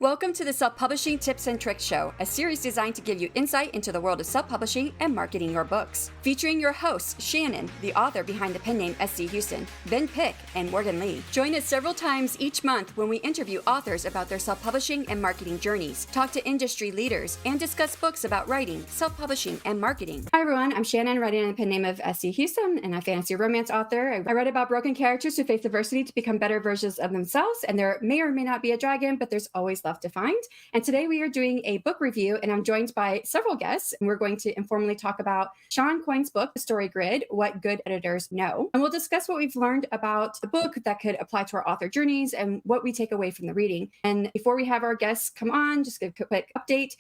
Welcome to the Self-Publishing Tips and Tricks Show, a series designed to give you insight into the world of self-publishing and marketing your books. Featuring your hosts, Shannon, the author behind the pen name S.D. Huston, Ben Pick, and Morgan Lee. Join us several times each month when we interview authors about their self-publishing and marketing journeys, talk to industry leaders, and discuss books about writing, self-publishing, and marketing. Hi everyone, I'm Shannon, writing on the pen name of S.D. Huston, and a fantasy romance author. I write about broken characters who face adversity to become better versions of themselves, and there may or may not be a dragon, but there's always love to find. And today we are doing a book review, and I'm joined by several guests, and we're going to informally talk about Shawn Coyne's book, The Story Grid, What Good Editors Know. And we'll discuss what we've learned about the book that could apply to our author journeys and what we take away from the reading. And before we have our guests come on, just give a quick update.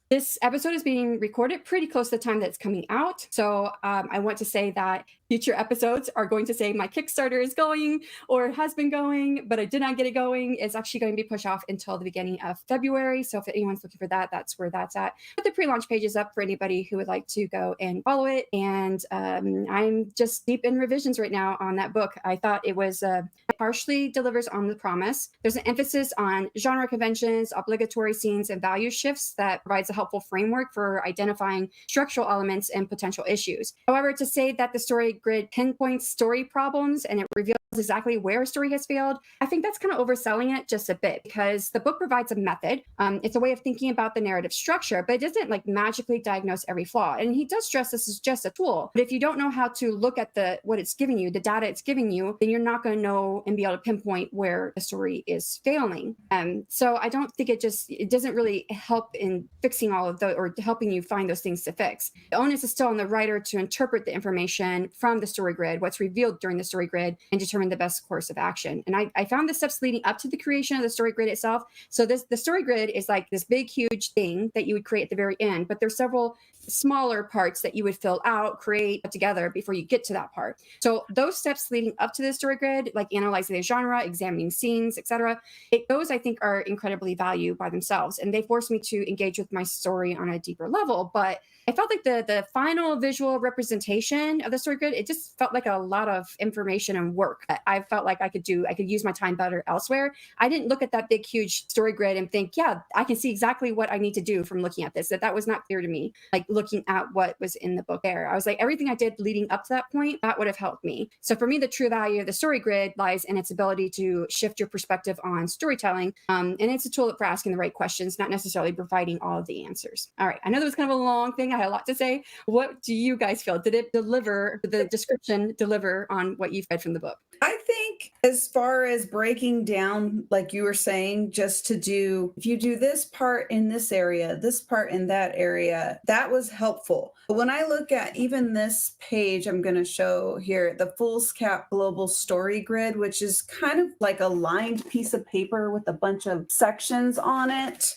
This episode is being recorded pretty close to the time that it's coming out. So I want to say that future episodes are going to say my Kickstarter is going or has been going, but I did not get it going. It's actually going to be pushed off until the beginning of February. So if anyone's looking for that, that's where that's at. But the pre-launch page is up for anybody who would like to go and follow it. And I'm just deep in revisions right now on that book. I thought it was partially delivers on the promise. There's an emphasis on genre conventions, obligatory scenes, and value shifts that provides a helpful framework for identifying structural elements and potential issues. However, to say that the story grid pinpoints story problems and it reveals exactly where a story has failed, I think that's kind of overselling it just a bit, because the book provides a method. It's a way of thinking about the narrative structure, but it doesn't like magically diagnose every flaw. And he does stress this is just a tool. But if you don't know how to look at what it's giving you, the data it's giving you, then you're not going to know and be able to pinpoint where the story is failing. So I don't think it doesn't really help in fixing all of those or helping you find those things to fix. The onus is still on the writer to interpret the information from the story grid, what's revealed during the story grid, and determine the best course of action. And I found the steps leading up to the creation of the story grid itself. So the story grid is like this big, huge thing that you would create at the very end, but there's several smaller parts that you would fill out, create, put together before you get to that part. So those steps leading up to the story grid, like analyzing the genre, examining scenes, etc., those I think are incredibly valued by themselves, and they force me to engage with my story on a deeper level. But I felt like the final visual representation of the story grid, it just felt like a lot of information and work that I felt like I could use my time better elsewhere. I didn't look at that big, huge story grid and think, yeah, I can see exactly what I need to do from looking at this. That was not clear to me, like looking at what was in the book there. I was like, everything I did leading up to that point, that would have helped me. So for me, the true value of the story grid lies in its ability to shift your perspective on storytelling. And it's a tool for asking the right questions, not necessarily providing all of the answers. All right. I know that was kind of a long thing. I had a lot to say. What do you guys feel? Did the description deliver on what you've read from the book? I think as far as breaking down, like you were saying, just to do, if you do this part in this area, this part in that area, that was helpful. But when I look at even this page, I'm going to show here the Foolscap Global Story Grid, which is kind of like a lined piece of paper with a bunch of sections on it.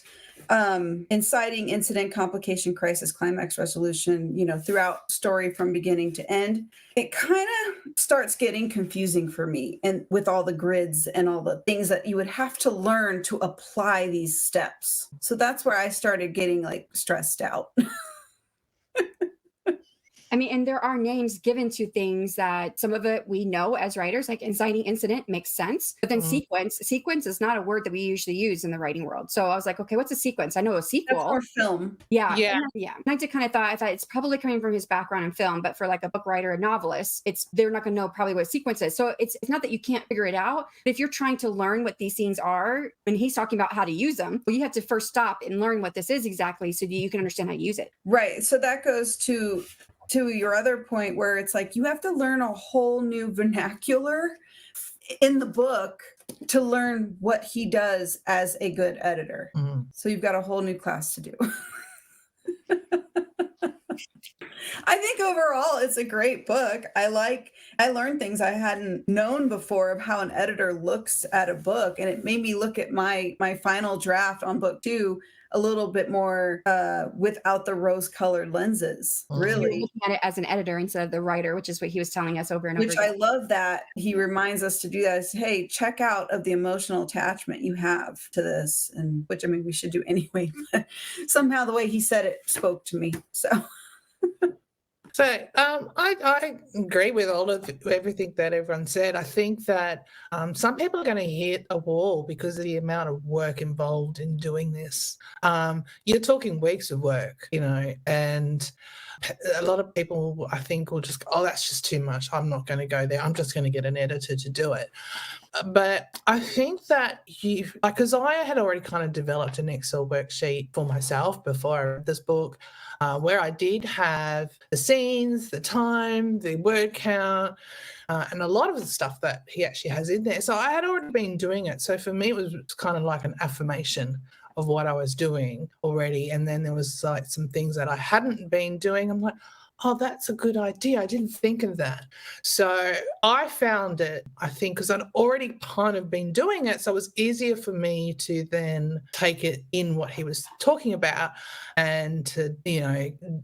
Inciting, incident, complication, crisis, climax, resolution, throughout story from beginning to end. It kind of starts getting confusing for me, and with all the grids and all the things that you would have to learn to apply these steps. So that's where I started getting like stressed out. I mean, and there are names given to things that some of it we know as writers, like inciting incident makes sense. But then sequence is not a word that we usually use in the writing world. So I was like, okay, what's a sequence? I know a sequel. That's more film. Yeah. And I just kind of thought, I thought it's probably coming from his background in film, but for like a book writer, a novelist, they're not going to know probably what a sequence is. So it's not that you can't figure it out. But if you're trying to learn what these scenes are, and he's talking about how to use them, well, you have to first stop and learn what this is exactly so that you can understand how to use it. Right. So that goes to your other point, where it's like you have to learn a whole new vernacular in the book to learn what he does as a good editor. Mm-hmm. So you've got a whole new class to do. I think overall it's a great book. I learned things I hadn't known before of how an editor looks at a book, and it made me look at my final draft on book 2 a little bit more without the rose-colored lenses, really. You're looking at it as an editor instead of the writer, which is what he was telling us over and over again. Which I love that he reminds us to do that. Is, hey, check out of the emotional attachment you have to this, and which I mean we should do anyway. But somehow the way he said it spoke to me. So So I agree with all of everything that everyone said. I think that some people are going to hit a wall because of the amount of work involved in doing this. You're talking weeks of work, and a lot of people, I think, will just, oh, that's just too much. I'm not going to go there. I'm just going to get an editor to do it. But I think that because I had already kind of developed an Excel worksheet for myself before I read this book, where I did have the scenes, the time, the word count, and a lot of the stuff that he actually has in there. So I had already been doing it. So for me, it was kind of like an affirmation of what I was doing already. And then there was like some things that I hadn't been doing. I'm like, oh, that's a good idea. I didn't think of that. So I found it, I think, because I'd already kind of been doing it. So it was easier for me to then take it in what he was talking about and to,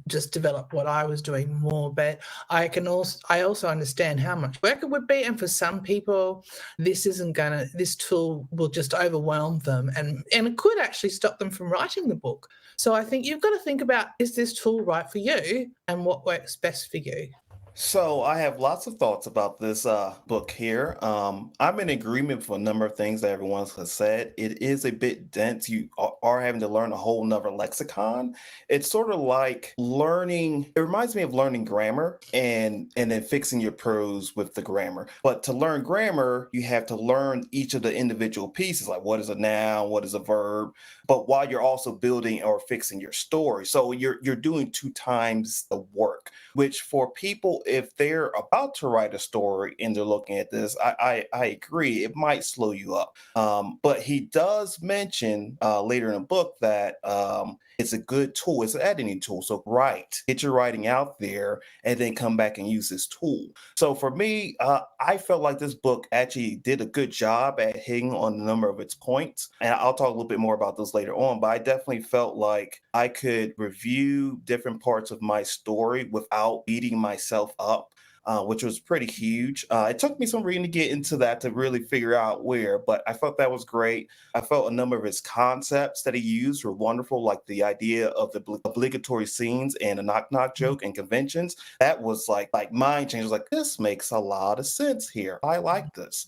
just develop what I was doing more. But I also understand how much work it would be. And for some people, this tool will just overwhelm them and it could actually stop them from writing the book. So I think you've got to think about, is this tool right for you and what works best for you? So I have lots of thoughts about this book here. I'm in agreement with a number of things that everyone has said. It is a bit dense. You are having to learn a whole nother lexicon. It's sort of like learning. It reminds me of learning grammar and then fixing your prose with the grammar. But to learn grammar, you have to learn each of the individual pieces, like what is a noun, what is a verb. But while you're also building or fixing your story, so you're doing 2 times the work. Which for people, if they're about to write a story and they're looking at this, I agree, it might slow you up. But he does mention later in the book that it's a good tool. It's an editing tool. So get your writing out there and then come back and use this tool. So for me, I felt like this book actually did a good job at hitting on a number of its points. And I'll talk a little bit more about this later on, but I definitely felt like I could review different parts of my story without beating myself up. Which was pretty huge. It took me some reading to get into that to really figure out where, but I thought that was great. I felt a number of his concepts that he used were wonderful, like the idea of the obligatory scenes and a knock-knock joke and conventions. That was like mind change. I was like, this makes a lot of sense here. I like this.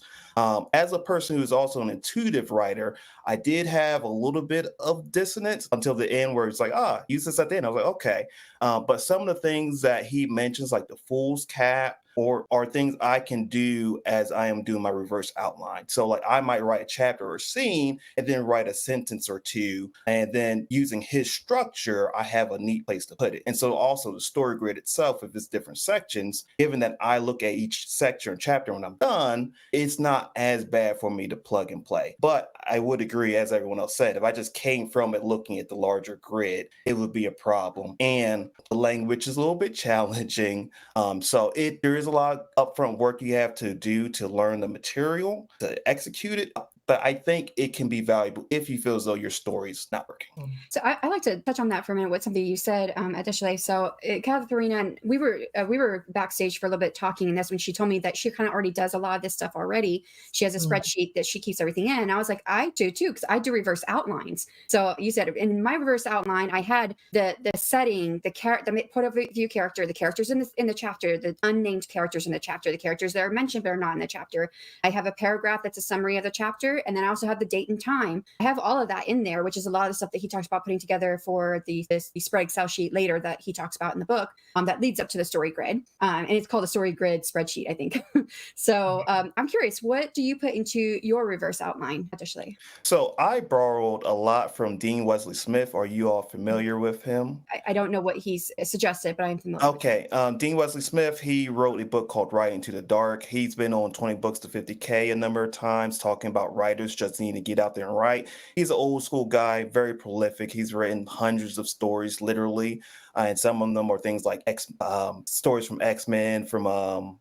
As a person who's also an intuitive writer, I did have a little bit of dissonance until the end where it's like, use this at the end. I was like, okay. But some of the things that he mentions, like the fool's cap, or are things I can do as I am doing my reverse outline. So like I might write a chapter or scene and then write a sentence or two. And then using his structure, I have a neat place to put it. And so also the story grid itself, if it's different sections, given that I look at each section or chapter when I'm done, it's not as bad for me to plug and play. But I would agree, as everyone else said, if I just came from it looking at the larger grid, it would be a problem. And the language is a little bit challenging. So there is a lot of upfront work you have to do to learn the material, to execute it. But I think it can be valuable if you feel as though your story's not working. So I like to touch on that for a minute with something you said, additionally. So Katharina and we were backstage for a little bit talking, and that's when she told me that she kind of already does a lot of this stuff already. She has a spreadsheet that she keeps everything in. And I was like, I do too, because I do reverse outlines. So you said in my reverse outline, I had the setting, the point of view character, the characters in the chapter, the unnamed characters in the chapter, the characters that are mentioned but are not in the chapter. I have a paragraph that's a summary of the chapter. And then I also have the date and time. I have all of that in there, which is a lot of the stuff that he talks about putting together for the spread Excel sheet later that he talks about in the book that leads up to the story grid. And it's called a story grid spreadsheet, I think. So I'm curious, what do you put into your reverse outline additionally? So I borrowed a lot from Dean Wesley Smith. Are you all familiar with him? I don't know what he's suggested, but I'm familiar. Okay. Dean Wesley Smith, he wrote a book called Writing to the Dark. He's been on 20 Books to 50K a number of times talking about writers just need to get out there and write. He's an old school guy, very prolific. He's written hundreds of stories, literally. And some of them are things like stories from X-Men, from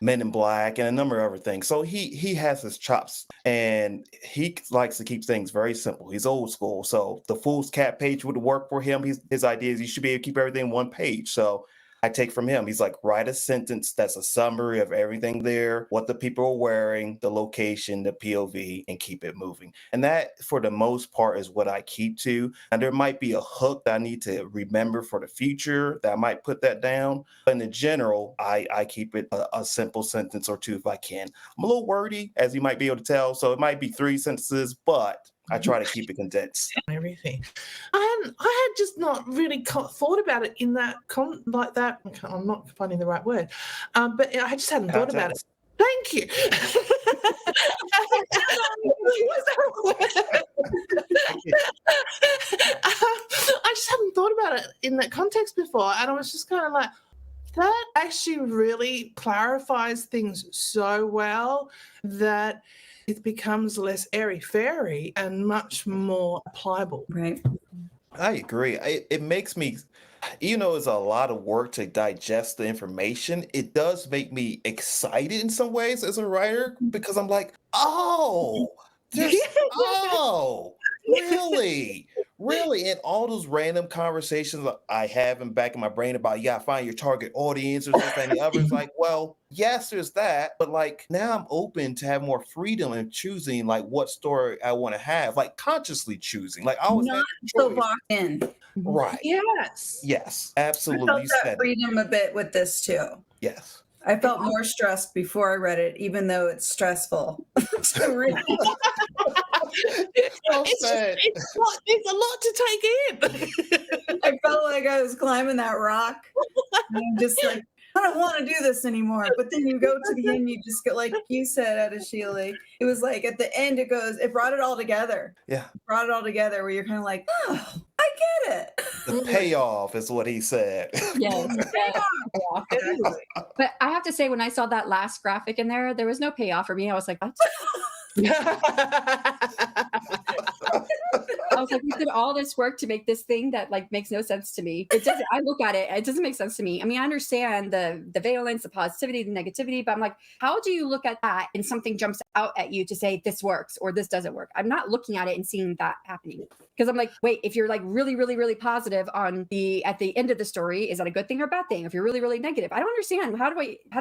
Men in Black, and a number of other things. So he has his chops, and he likes to keep things very simple. He's old school. So the Fool's Cat page would work for him. His idea is you should be able to keep everything in one page. So I take from him. He's like, write a sentence that's a summary of everything there, what the people are wearing, the location, the POV, and keep it moving. And that, for the most part, is what I keep to. And there might be a hook that I need to remember for the future that I might put that down. But in general, I keep it a simple sentence or two if I can. I'm a little wordy, as you might be able to tell, so it might be 3 sentences, but I try to keep it condensed. Everything. I had just not really thought about it in that like that. I'm not finding the right word, but I just hadn't thought about it. Thank you. I just hadn't thought about it in that context before, and I was just kind of like, that actually really clarifies things so well that it becomes less airy-fairy and much more applicable. Right. I agree. It makes me, it's a lot of work to digest the information. It does make me excited in some ways as a writer, because I'm like, oh, really? Really? And all those random conversations I have in back in my brain about, you gotta find your target audience or this and the other. It's like, well, yes, there's that, but like now I'm open to have more freedom in choosing like what story I want to have, like consciously choosing. Like I always Not have so choice. locked in. Right. Yes, Absolutely. I You felt said that it. freedom a bit with this too. Yes. I felt more stressed before I read it, even though it's stressful to read. It's there's a lot to take in. I felt like I was climbing that rock. And I'm just like, I don't want to do this anymore. But then you go to the end, you just get, like you said, Adeshile, it was like at the end, it brought it all together. Yeah. It brought it all together where you're kind of like, oh, I get it. The payoff is what he said. Yes. But I have to say, when I saw that last graphic in there was no payoff for me. I was like, what? I was like, we did all this work to make this thing that like makes no sense to me. It doesn't. I look at it, it doesn't make sense to me. I mean, I understand the valence, the positivity, the negativity, but I'm like, how do you look at that and something jumps out at you to say this works or this doesn't work? I'm not looking at it and seeing that happening, because I'm like, wait, if you're like really, really, really positive at the end of the story, is that a good thing or a bad thing? If you're really, really negative, I don't understand. How do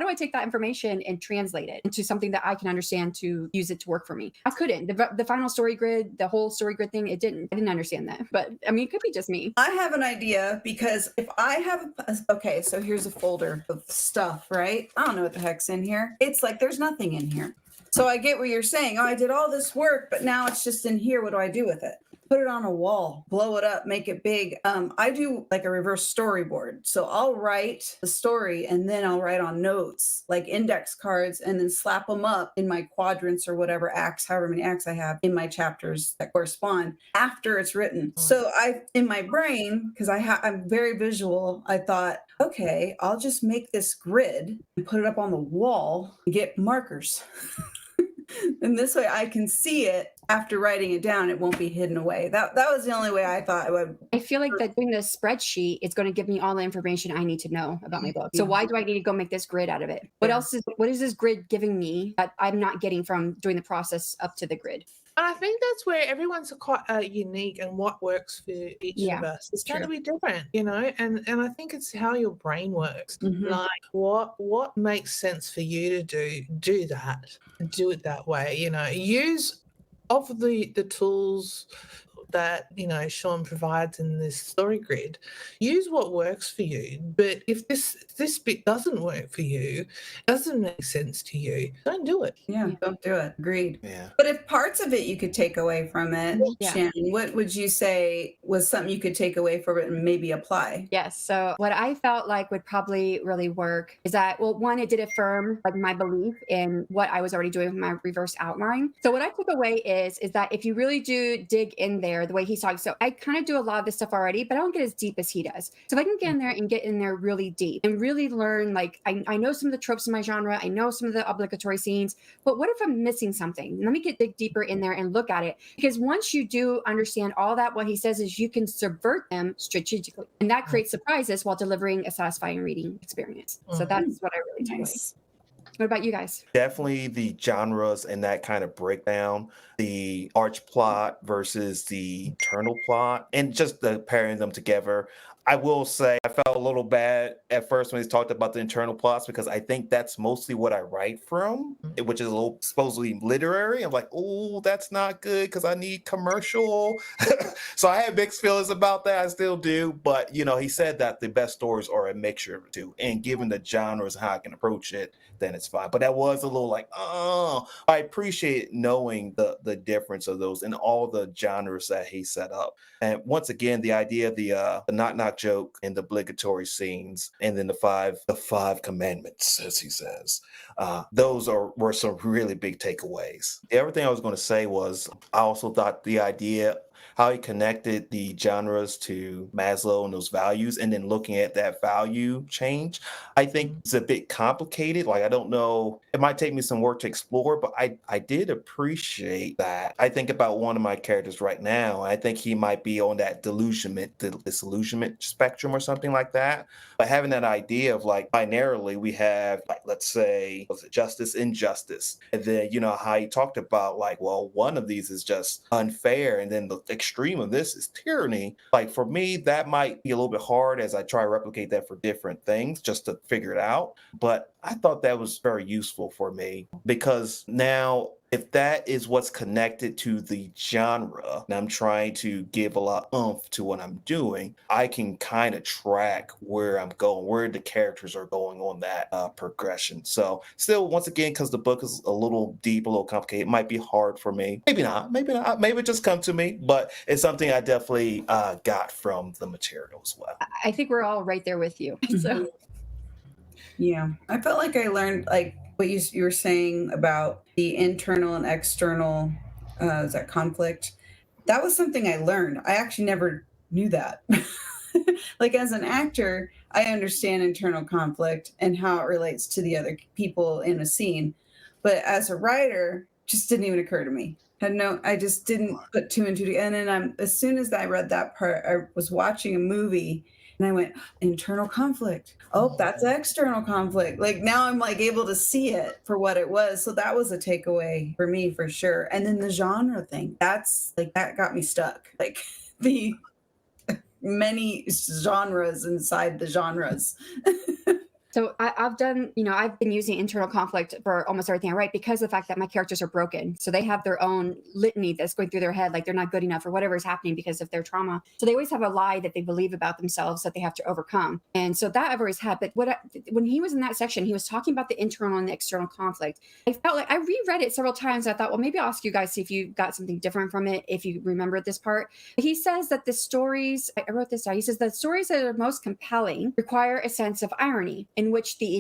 I take that information and translate it into something that I can understand to use it to work for me? I couldn't. The final story grid, the whole story grid thing, I didn't understand that. But I mean, it could be just me. I have an idea, because if I have okay, so here's a folder of stuff, right? I don't know what the heck's in here. It's like there's nothing in here. So I get what you're saying. Oh, I did all this work, but now it's just in here. What do I do with it? Put it on a wall, blow it up, make it big. I do like a reverse storyboard. So I'll write the story and then I'll write on notes, like index cards, and then slap them up in my quadrants or whatever acts, however many acts I have in my chapters that correspond after it's written. So in my brain, because I'm very visual, I thought, okay, I'll just make this grid and put it up on the wall and get markers. And this way I can see it after writing it down. It won't be hidden away. That was the only way I thought it would. I feel like that doing this spreadsheet is going to give me all the information I need to know about my book. So why do I need to go make this grid out of it? What is this grid giving me that I'm not getting from doing the process up to the grid? And I think that's where everyone's quite unique, and what works for each of us is going to be different, and I think it's how your brain works. Mhm. Like what makes sense for you to do that, do it that way. Use of the tools that Shawn provides in this story grid. Use what works for you, but if this bit doesn't work for you, doesn't make sense to you, don't do it. Don't do it. Agreed. Yeah. But if parts of it you could take away from it, Shannon, what would you say was something you could take away from it and maybe apply? Yes. So what I felt like would probably really work is that, well, one, it did affirm like my belief in what I was already doing with my reverse outline. So what I took away is that if you really do dig in there the way he's talking, so I kind of do a lot of this stuff already, but I don't get as deep as he does. So if I can get in there and get in there really deep and really learn, like I know some of the tropes in my genre, I know some of the obligatory scenes, but what if I'm missing something? Let me dig deeper in there and look at it. Because once you do understand all that, what he says is you can subvert them strategically. And that creates surprises while delivering a satisfying reading experience. So that's what I really take away. What about you guys? Definitely the genres and that kind of breakdown, the arch plot versus the internal plot, and just the pairing them together. I will say I felt a little bad at first when he talked about the internal plots because I think that's mostly what I write from, which is a little supposedly literary. I'm like, oh, that's not good because I need commercial. So I had mixed feelings about that. I still do. But, you know, he said that the best stories are a mixture of the two. And given the genres and how I can approach it, then it's fine. But that was a little like, oh, I appreciate knowing the difference of those and all the genres that he set up. And once again, the idea of the knock knock joke and the obligatory scenes, and then the five commandments, as he says, were some really big takeaways. The other thing I was going to say was I also thought the idea how he connected the genres to Maslow and those values, and then looking at that value change, I think it's a bit complicated. Like, I don't know, it might take me some work to explore, but I did appreciate that. I think about one of my characters right now. I think he might be on that disillusionment spectrum or something like that. But having that idea of like binarily, we have, like, let's say, was it justice, injustice, and then, you know, how he talked about like, well, one of these is just unfair, and then the extreme of this is tyranny. Like, for me, that might be a little bit hard as I try to replicate that for different things just to figure it out. But I thought that was very useful for me because now, if that is what's connected to the genre, and I'm trying to give a lot of oomph to what I'm doing, I can kind of track where I'm going, where the characters are going on that progression. So still, once again, because the book is a little deep, a little complicated, it might be hard for me. Maybe not, maybe it just come to me, but it's something I definitely got from the material as well. I think we're all right there with you. So Yeah, I felt like I learned like what you were saying about the internal and external is that conflict. That was something I learned. I actually never knew that. Like, as an actor, I understand internal conflict and how it relates to the other people in a scene. But as a writer, just didn't even occur to me. I just didn't put two and two together. And then as soon as I read that part, I was watching a movie and I went, internal conflict. Oh, that's external conflict. Like, now I'm like able to see it for what it was. So that was a takeaway for me for sure. And then the genre thing, that's like, that got me stuck. Like, the many genres inside the genres. So I've done, I've been using internal conflict for almost everything I write because of the fact that my characters are broken. So they have their own litany that's going through their head, like they're not good enough or whatever is happening because of their trauma. So they always have a lie that they believe about themselves that they have to overcome. And so that I've always had. But when he was in that section, he was talking about the internal and the external conflict. I felt like I reread it several times. I thought, well, maybe I'll ask you guys, see if you got something different from it, if you remember this part. He says that the stories, I wrote this down. He says the stories that are most compelling require a sense of irony, in which the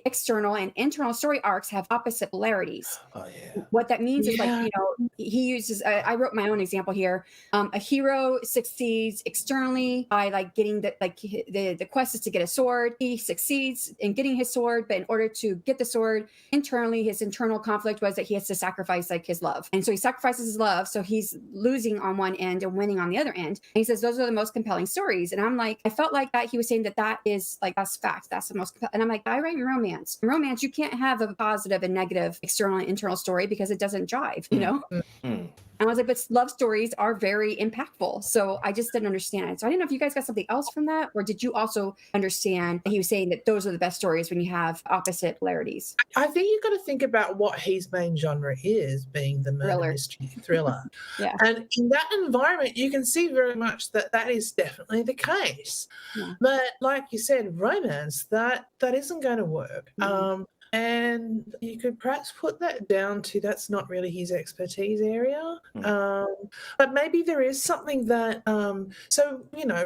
external and internal story arcs have opposite polarities. Oh, yeah. What that means is, like, he uses, I wrote my own example here. A hero succeeds externally by like getting the quest is to get a sword. He succeeds in getting his sword, but in order to get the sword, internally, his internal conflict was that he has to sacrifice like his love. And so he sacrifices his love. So he's losing on one end and winning on the other end. And he says, those are the most compelling stories. And I'm like, I felt like that he was saying that is like, that's fact. That's the most compelling. And I'm like, I write in romance. In romance, you can't have a positive and negative external and internal story because it doesn't jive, Mm-hmm. And I was like, but love stories are very impactful. So I just didn't understand it. So I didn't know if you guys got something else from that, or did you also understand that he was saying that those are the best stories when you have opposite polarities? I think you've got to think about what his main genre is, being the murder mystery thriller. Yeah. And in that environment, you can see very much that is definitely the case. Yeah. But like you said, romance, that isn't going to work. Mm-hmm. And you could perhaps put that down to that's not really his expertise area. But maybe there is something that,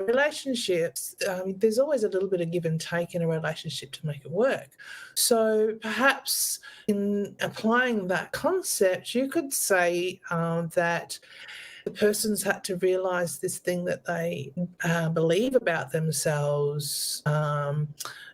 relationships, there's always a little bit of give and take in a relationship to make it work. So perhaps in applying that concept, you could say that the person's had to realize this thing that they believe about themselves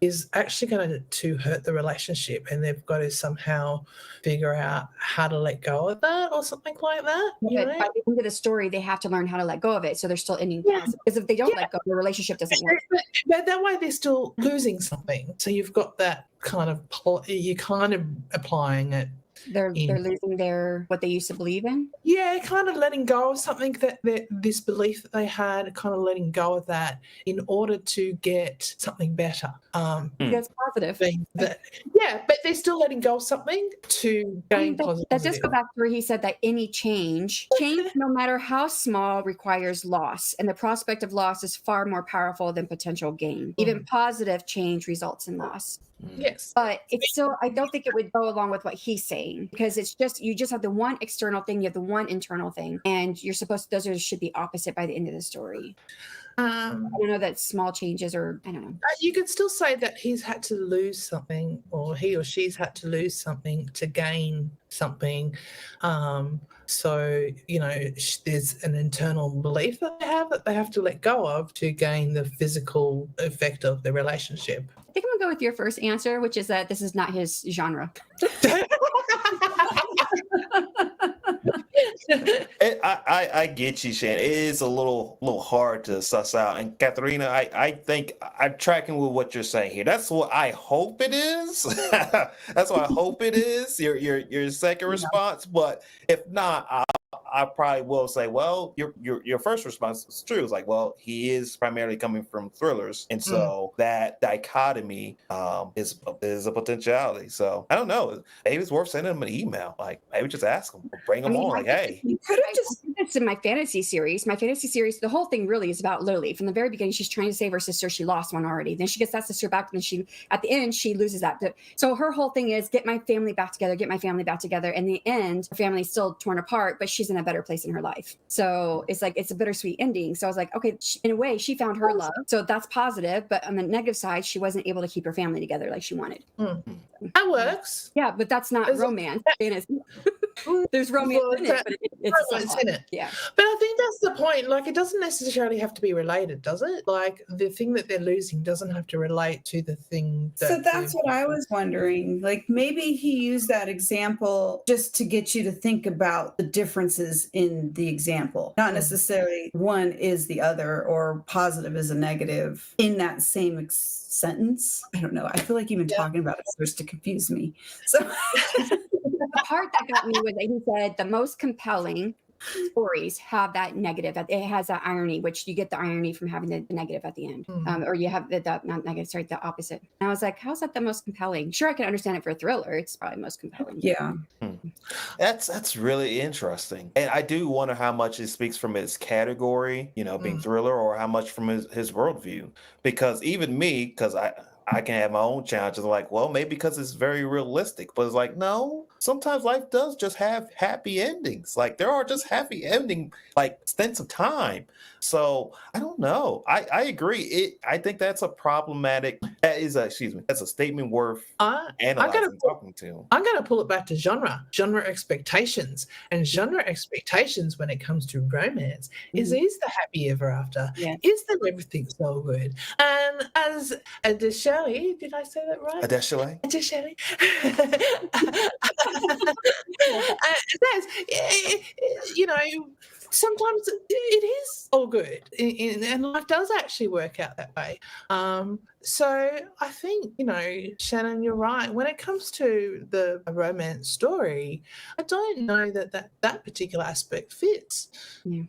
is actually going to hurt the relationship, and they've got to somehow figure out how to let go of that or something like that. But by the end of the story, they have to learn how to let go of it. So they're still ending positive. Because if they don't let go, the relationship doesn't work. But that way they're still losing something. So you've got that kind of, you're kind of applying it They're losing their what they used to believe in. Yeah, kind of letting go of something that this belief that they had, kind of letting go of that in order to get something better. That's positive. Yeah, but they're still letting go of something to gain positive. That does go back to where he said that any change, no matter how small, requires loss, and the prospect of loss is far more powerful than potential gain. Even positive change results in loss. Yes, but it's still, I don't think it would go along with what he's saying, because it's just, you just have the one external thing, you have the one internal thing, and you're supposed to, those should be opposite by the end of the story. I don't know that small changes, or I don't know. You could still say that he's had to lose something, or he or she's had to lose something to gain something. So, there's an internal belief that they have to let go of to gain the physical effect of the relationship. I think I'm going to go with your first answer, which is that this is not his genre. I get you, Shan. It is a little hard to suss out. And Katharina, I think I'm tracking with what you're saying here. That's what I hope it is. That's what I hope it is. Your second response, but if not, I probably will say, well, your first response is true. It's like, well, he is primarily coming from thrillers, and so that dichotomy is a potentiality. So I don't know. Maybe it's worth sending him an email. Like, maybe just ask him, bring him on. Like, hey, you could have just. It's in my fantasy series. My fantasy series, the whole thing really is about Lily. From the very beginning, she's trying to save her sister. She lost one already. Then she gets that sister back, and then at the end, she loses that. So her whole thing is get my family back together. Get my family back together. In the end, her family's still torn apart, but she's in a better place in her life. So it's like, it's a bittersweet ending. So I was like, okay, in a way, she found her love. So that's positive. But on the negative side, she wasn't able to keep her family together like she wanted. That works. Yeah, but that's not romance. There's romance in it, but it's romance in it. Yeah. But I think that's the point. Like, it doesn't necessarily have to be related, does it? Like, the thing that they're losing doesn't have to relate to the thing that. So that's what I was wondering. Like, maybe he used that example just to get you to think about the differences in the example, not necessarily one is the other or positive is a negative in that same sentence. I don't know. I feel like even talking about it starts to confuse me. So the part that got me was that he said the most compelling stories have that negative. It has that irony, which you get the irony from having the negative at the end, or you have the not negative, sorry, the opposite. And I was like, how's that the most compelling? Sure, I can understand it for a thriller. It's probably most compelling. Yeah. That's really interesting. And I do wonder how much it speaks from his category, being thriller, or how much from his worldview. Because even me, because I can have my own challenges. Like, well, maybe because it's very realistic, but it's like, no, sometimes life does just have happy endings. Like, there are just happy ending, like, stints of time. So I don't know. I agree. I think that's a problematic. That's a statement worth analyzing, talking to. I'm going to pull it back to genre expectations, and genre expectations when it comes to romance is the happy ever after? Yeah. Is that everything's so good? And as Adeshale, did I say that right? Adeshale. Sometimes it is all good, and life does actually work out that way. So I think, Shannon, you're right. When it comes to the romance story, I don't know that particular aspect fits. Yeah.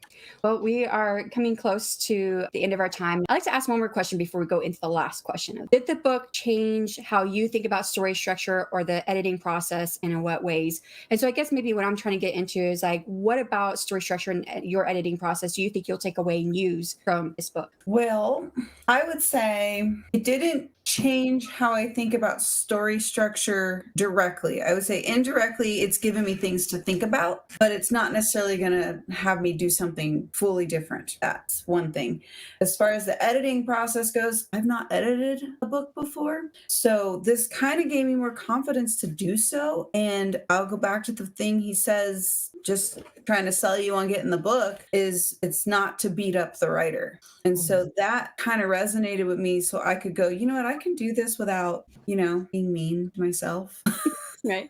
Well, we are coming close to the end of our time. I'd like to ask one more question before we go into the last question. Did the book change how you think about story structure or the editing process, and in what ways? And so I guess maybe what I'm trying to get into is, like, what about story structure and your editing process do you think you'll take away and use from this book? Well, I would say it didn't change how I think about story structure directly. I would say indirectly, it's given me things to think about, but it's not necessarily going to have me do something fully different. That's one thing. As far as the editing process goes, I've not edited a book before. So this kind of gave me more confidence to do so. And I'll go back to the thing he says, just trying to sell you on getting the book, is it's not to beat up the writer. And so that kind of resonated with me. So I could go, you know what, I can do this without, being mean to myself. Right.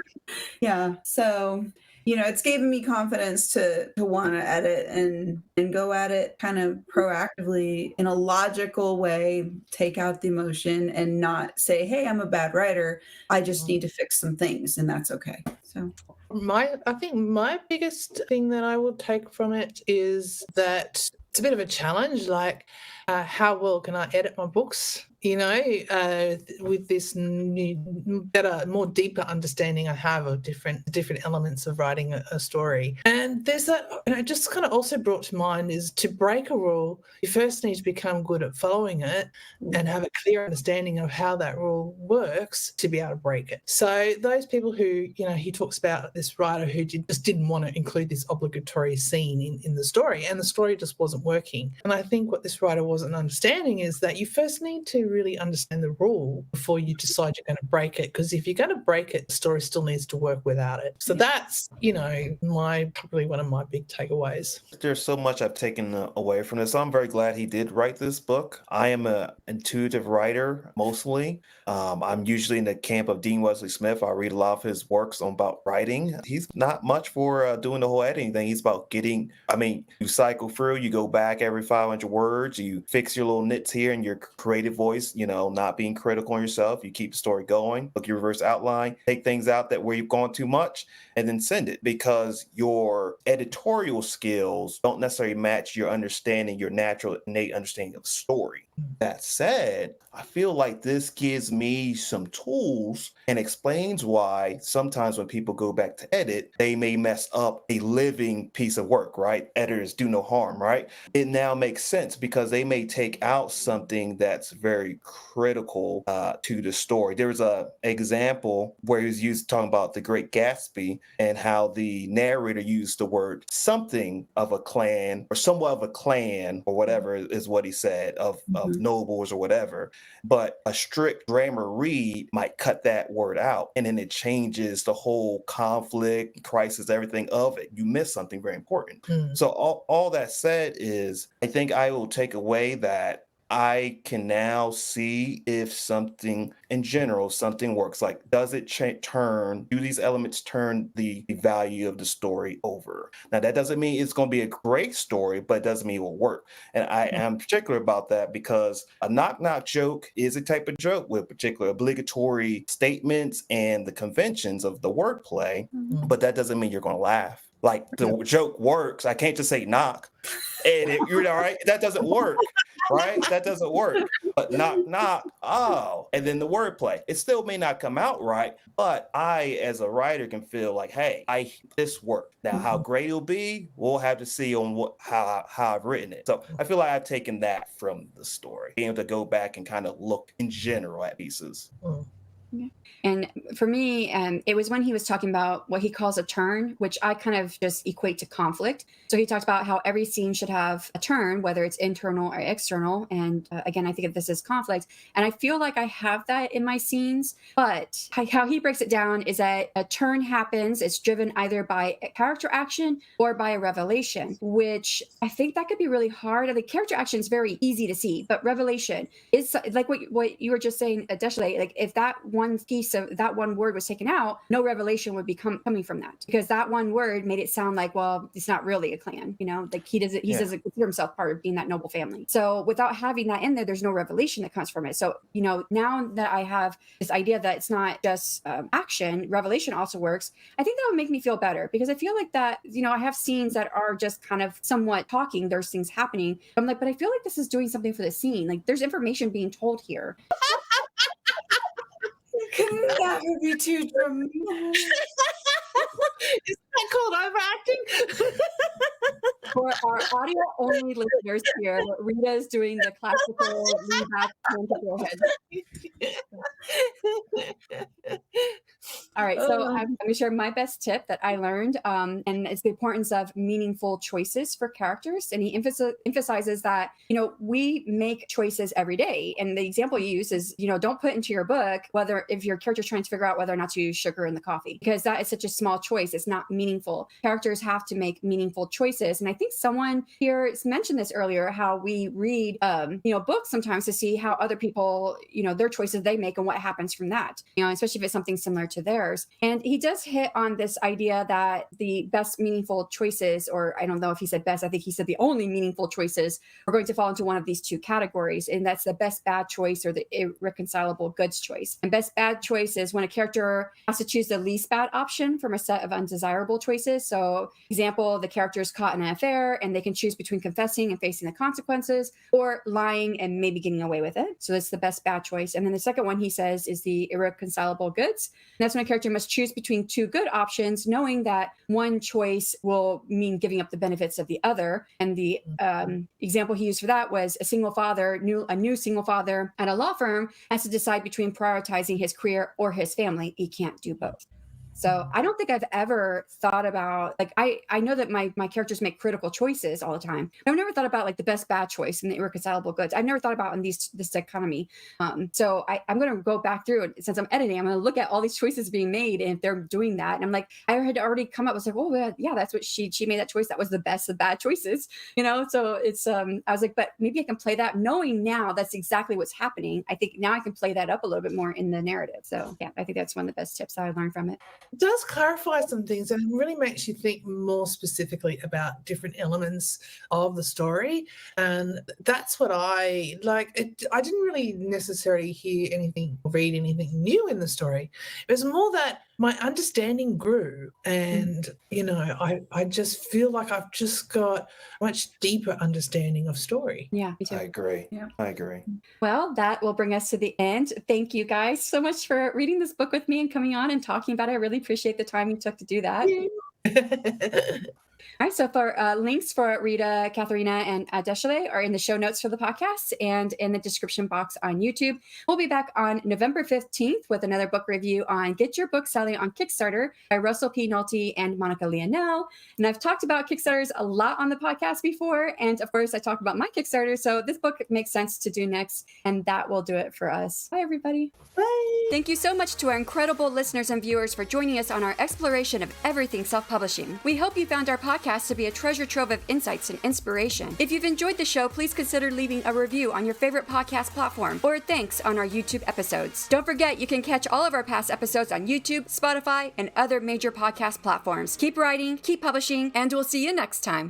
Yeah. So it's given me confidence to want to edit and go at it kind of proactively in a logical way, take out the emotion and not say, hey, I'm a bad writer. I just need to fix some things, and that's okay. So I think my biggest thing that I will take from it is that it's a bit of a challenge, like how well can I edit my books? With this better, more deeper understanding I have of different elements of writing a story. And there's that, it just kind of also brought to mind is to break a rule, you first need to become good at following it and have a clear understanding of how that rule works to be able to break it. So those people who, he talks about this writer who just didn't want to include this obligatory scene in the story, and the story just wasn't working. And I think what this writer wasn't understanding is that you first need to really understand the rule before you decide you're going to break it, because if you're going to break it, the story still needs to work without it. So that's probably one of my big takeaways. There's so much I've taken away from this. I'm very glad he did write this book. I am an intuitive writer mostly. I'm usually in the camp of Dean Wesley Smith. I read a lot of his works about writing. He's not much for doing the whole editing thing. He's about you cycle through, you go back every 500 words, you fix your little nits here in your creative voice, not being critical on yourself. You keep the story going, look your reverse outline, take things out that where you've gone too much, and then send it, because your editorial skills don't necessarily match your understanding, your natural innate understanding of the story. That said, I feel like this gives me some tools and explains why sometimes when people go back to edit, they may mess up a living piece of work, right? Editors do no harm, right? It now makes sense because they may take out something that's very critical to the story. There was an example where he was talking about The Great Gatsby and how the narrator used the word something of a clan or somewhat of a clan or whatever is what he said of nobles or whatever. But a strict grammar read might cut that word out, and then it changes the whole conflict, crisis, everything of it. You miss something very important. So all that said is, I think I will take away that I can now see if something in general, something works. Like, does it do these elements turn the value of the story over? Now, that doesn't mean it's going to be a great story, but it doesn't mean it will work. And I am particular about that because a knock-knock joke is a type of joke with particular obligatory statements and the conventions of the wordplay, but that doesn't mean you're going to laugh. Like, the joke works. I can't just say knock. And you're all right. That doesn't work, right? That doesn't work. But knock, knock, oh. And then the wordplay. It still may not come out right, but I, as a writer, can feel like, hey, this worked. Now, how great it'll be, we'll have to see on how I've written it. So I feel like I've taken that from the story, being able to go back and kind of look in general at pieces. And for me, it was when he was talking about what he calls a turn, which I kind of just equate to conflict. So he talked about how every scene should have a turn, whether it's internal or external. And again, I think of this as conflict. And I feel like I have that in my scenes. But how he breaks it down is that a turn happens. It's driven either by a character action or by a revelation, which I think that could be really hard. The character action is very easy to see, but revelation is like what you were just saying, Deshalé. Like, if that one piece of that one word was taken out, no revelation would be coming from that, because that one word made it sound like, well, it's not really a clan, like he doesn't consider himself part of being that noble family. So without having that in there, there's no revelation that comes from it. So now that I have this idea that it's not just action, revelation also works, I think that would make me feel better, because I feel like that I have scenes that are just kind of somewhat talking, there's things happening, I'm like, but I feel like this is doing something for the scene, like there's information being told here. That would be too dramatic. Is that called overacting? For our audio only listeners here, Rita is doing the classical lean back, turn to forehead. All right, so I'm going to share my best tip that I learned, and it's the importance of meaningful choices for characters. And he emphasizes that, we make choices every day. And the example you use is, don't put into your book if your character's trying to figure out whether or not to use sugar in the coffee, because that is such a small choice. It's not meaningful. Characters have to make meaningful choices. And I think someone here mentioned this earlier, how we read, books sometimes to see how other people, their choices they make and what happens from that, especially if it's something similar to theirs. affairs. And he does hit on this idea that the best meaningful choices, or I don't know if he said best, I think he said the only meaningful choices are going to fall into one of these two categories. And that's the best bad choice or the irreconcilable goods choice. And best bad choice is when a character has to choose the least bad option from a set of undesirable choices. So example, the character is caught in an affair and they can choose between confessing and facing the consequences or lying and maybe getting away with it. So that's the best bad choice. And then the second one he says is the irreconcilable goods. And that's when a character must choose between two good options, knowing that one choice will mean giving up the benefits of the other. And the example he used for that was a single father, a new single father at a law firm has to decide between prioritizing his career or his family. He can't do both. So I don't think I've ever thought about, like, I know that my characters make critical choices all the time. I've never thought about like the best bad choice and the irreconcilable goods. I've never thought about in this dichotomy. So I'm going to go back through, and since I'm editing, I'm going to look at all these choices being made and if they're doing that. And I'm like, I had already come up with like, oh yeah, that's what she made that choice. That was the best of bad choices, you know? So it's, I was like, but maybe I can play that knowing now that's exactly what's happening. I think now I can play that up a little bit more in the narrative. So yeah, I think that's one of the best tips I learned from it. It does clarify some things and it really makes you think more specifically about different elements of the story. And that's what I like. I didn't really necessarily hear anything, read anything new in the story. It was more that my understanding grew and, you know, I just feel like I've just got much deeper understanding of story. Yeah, me too. I agree. Yeah. I agree. Well, that will bring us to the end. Thank you guys so much for reading this book with me and coming on and talking about it. I really appreciate the time you took to do that. All right, so for links for Rita, Katharina, and Deshalé are in the show notes for the podcast and in the description box on YouTube. We'll be back on November 15th with another book review on Get Your Book Selling on Kickstarter by Russell P. Nolte and Monica Lionel. And I've talked about Kickstarters a lot on the podcast before. And of course, I talk about my Kickstarter. So this book makes sense to do next. And that will do it for us. Bye, everybody. Bye. Thank you so much to our incredible listeners and viewers for joining us on our exploration of everything self-publishing. We hope you found our podcast to be a treasure trove of insights and inspiration. If you've enjoyed the show, please consider leaving a review on your favorite podcast platform or thanks on our YouTube episodes. Don't forget, you can catch all of our past episodes on YouTube, Spotify, and other major podcast platforms. Keep writing, keep publishing, and we'll see you next time.